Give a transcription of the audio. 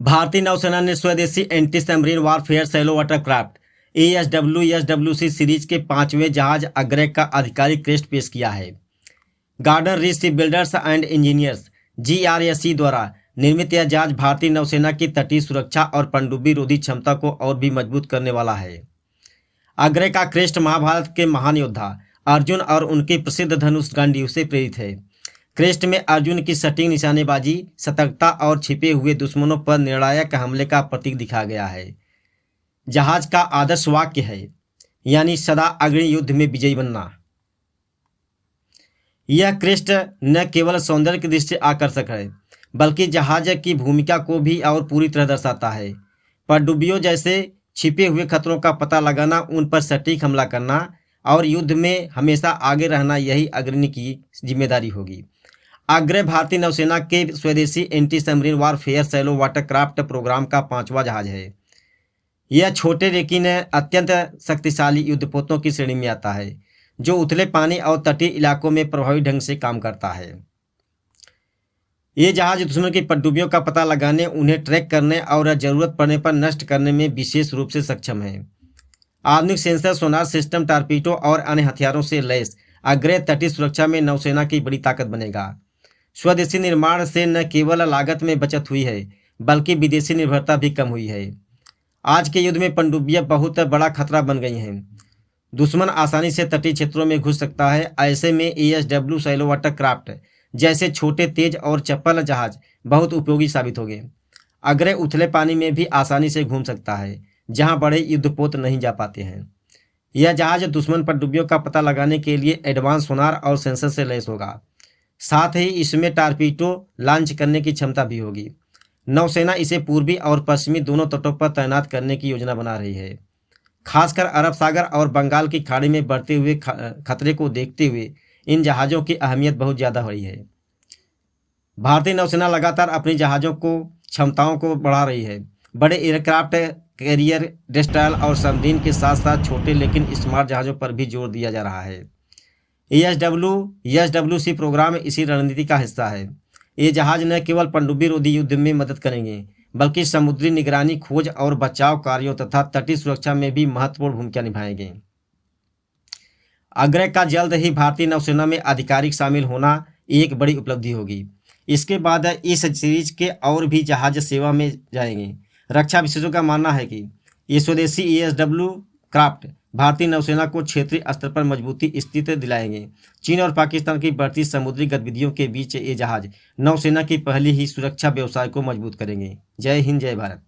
भारतीय नौसेना ने स्वदेशी anti submarine warfare shallow watercraft ESWC series के 5वें जहाज अग्रय का आधिकारिक क्रेस्ट पेश किया है। Garden reach ship builders and engineers GRSE द्वारा निर्मित यह जहाज भारतीय नौसेना की तटीय सुरक्षा और पनडुब्बी रोधी क्षमता को और भी मजबूत करने वाला है। अग्रय का क्रेस्ट महाभारत के महान योद्धा अर्जुन और उनके प्रसिद्ध धनुष गांडीव से प्रेरित है। क्रेस्ट में अर्जुन की सटीक निशानेबाजी, सतर्कता और छिपे हुए दुश्मनों पर निर्णायक हमले का प्रतीक दिखाया गया है। जहाज का आदर्श वाक्य है, यानी सदा अग्नि युद्ध में विजयी बनना। यह क्रेस्ट न केवल सौंदर्य की दृष्टि से आकर्षक है, बल्कि जहाज की भूमिका को भी और पूरी तरह दर्शाता है। पनडुब्बियों जैसे छिपे हुए खतरों का पता लगाना, उन पर सटीक हमला करना और युद्ध में हमेशा आगे रहना, यही अग्रणी की जिम्मेदारी होगी। अग्रय भारतीय नौसेना के स्वदेशी anti submarine warfare shallow watercraft programme का 5वां जहाज है। यह छोटे लेकिन अत्यंत शक्तिशाली युद्धपोतों की श्रेणी में आता है, जो उथले पानी और तटीय इलाकों में प्रभावी ढंग से काम करता है। ये जहाज दुश्मन की पनडुब्बियों का पता लगाने, उन्हें ट्रैक करने और जरूरत पड़ने पर नष्ट करने में विशेष रूप से सक्षम है। आधुनिक सेंसर, सोनार सिस्टम, टारपीडो और अन्य हथियारों से लैस अग्रय तटीय सुरक्षा में नौसेना की बड़ी ताकत बनेगा। स्वदेशी निर्माण से न केवल लागत में बचत हुई है, बल्कि विदेशी निर्भरता भी कम हुई है। आज के युद्ध में पनडुब्बियां बहुत बड़ा खतरा बन गई हैं। दुश्मन आसानी से तटीय क्षेत्रों में घुस सकता है। ऐसे में ESW सैलो वाटरक्राफ्ट जैसे छोटे, तेज और चप्पल जहाज बहुत उपयोगी साबित होंगे। अग्रय उथले पानी में भी आसानी से घूम सकता है, जहां बड़े युद्धपोत नहीं जा पाते हैं। यह जहाज दुश्मन पनडुब्बियों का पता लगाने के लिए एडवांस सोनार और सेंसर से लैस होगा। साथ ही इसमें टारपीडो लॉन्च करने की क्षमता भी होगी। नौसेना इसे पूर्वी और पश्चिमी दोनों तटों पर तैनात करने की योजना बना रही है। खासकर अरब सागर और बंगाल की खाड़ी में बढ़ते हुए खतरे को देखते हुए इन जहाज़ों की अहमियत बहुत ज़्यादा हो रही है। भारतीय नौसेना लगातार अपनी जहाज़ों को क्षमताओं को बढ़ा रही है। बड़े एयरक्राफ्ट कैरियर, डेस्ट्रॉयर और सबमरीन के साथ साथ छोटे लेकिन स्मार्ट जहाज़ों पर भी जोर दिया जा रहा है। ESWC प्रोग्राम इसी रणनीति का हिस्सा है। ये जहाज न केवल पनडुब्बी रोधी युद्ध में मदद करेंगे, बल्कि समुद्री निगरानी, खोज और बचाव कार्यों तथा तटीय सुरक्षा में भी महत्वपूर्ण भूमिका निभाएंगे। अग्रय का जल्द ही भारतीय नौसेना में आधिकारिक शामिल होना एक बड़ी उपलब्धि होगी। इसके बाद इस सीरीज के और भी जहाज सेवा में जाएंगे। रक्षा विशेषज्ञों का मानना है कि ये स्वदेशी ESW क्राफ्ट भारतीय नौसेना को क्षेत्रीय स्तर पर मजबूती स्थिति दिलाएंगे। चीन और पाकिस्तान की बढ़ती समुद्री गतिविधियों के बीच ये जहाज नौसेना की पहली ही सुरक्षा व्यवसाय को मजबूत करेंगे। जय हिंद, जय भारत।